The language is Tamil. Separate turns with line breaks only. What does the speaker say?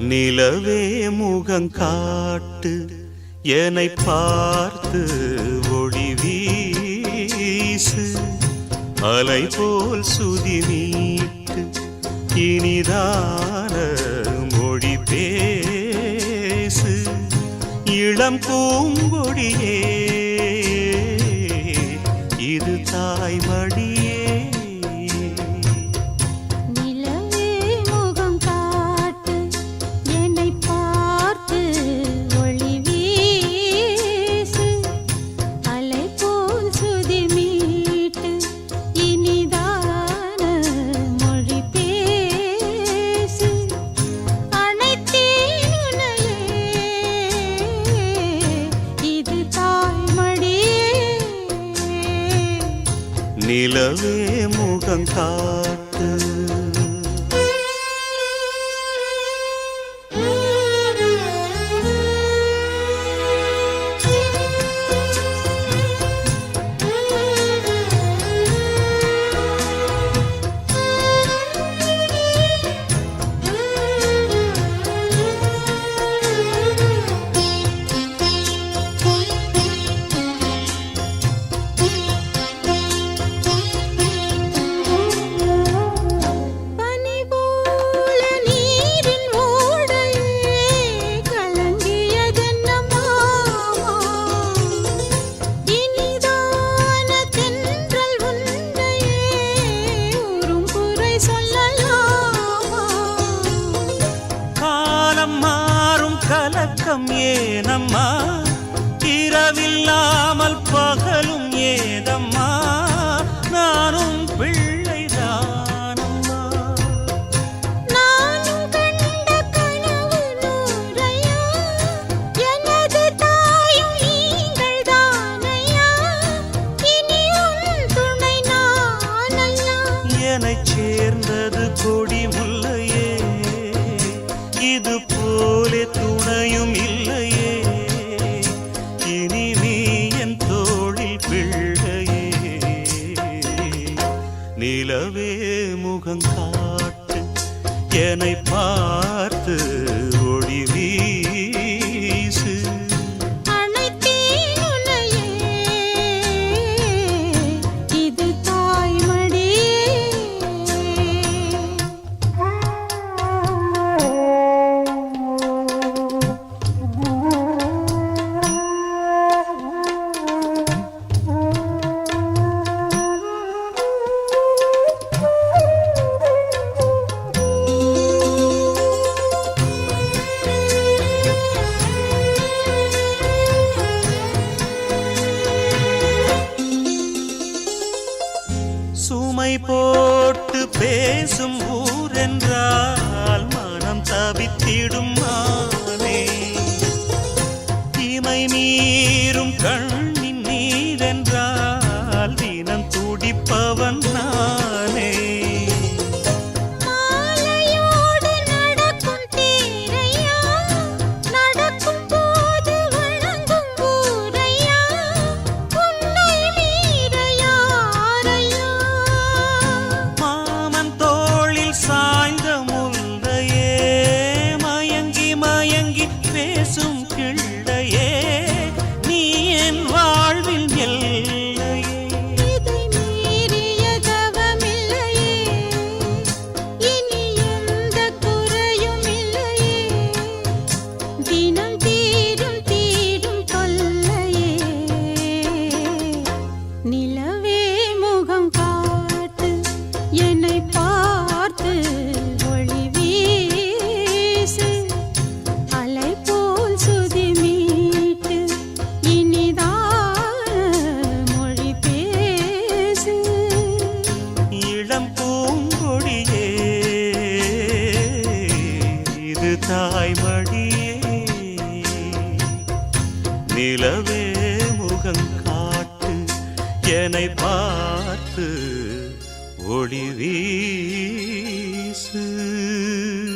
நிலவே முகங்காட்டு என்னை பார்த்து ஒளி வீசு அலை போல் சுதி நீட்டு இனிதான மொழி பேசு இளம் பூங்கொடியே இது தாய்மடியே நிலவே முகங்காட்டு கலக்கம் ஏனம்மா இரவில்லாமல் பகலும் ஏதம்மா நானும் பிள்ளைதானம்மா
நானும் கண்ட கனவு நூறையா எனது தாயும் நீங்கள் தானையா இனி உன் துணை நானல்லா
என்னைச் சேர்ந்தது கொடி முல்லையே இது போலே துணையும் இல்லையே இனி நீ என் தோளில் பிள்ளையே நிலவே முகங்காட்டு என்னை பார்த்து ஒளி வீசு
இது தாய்மடியே
சுமை போட்டு பேசும் ஊரென்றால் மனம் தவித்திடும் மானே இமை மீறும் கண்ணின் நீரென்றால் தினம் துடிப்பவன் நானே
மாலையோடு நடக்கும் தேரையா நடக்கும் போது வணங்கும் ஊரையா உன்னை மீற யாரையா
மாமன் தோளில் சாய்ந்த முல்லையே மயங்கி மயங்கி பேசும் கிள்ளையே நீ என் வாழ்வில் எல்லையே
இதை மீறிய தவமில்லையே இனி எந்த குறையும் இல்லையே தினம் தீரும் தீரும் தொல்லையே நிலவே முகம் காட்டு என்னை பார்த்து ஒளி வீசு அலை போல் சுதி மீட்டு இனிதான மொழி பேசு
இளம் பூங்கொடியே இது தாய்மடியே நிலவே முகங்காட்டு என்னை பார்த்து ஒளி வீசு பேசு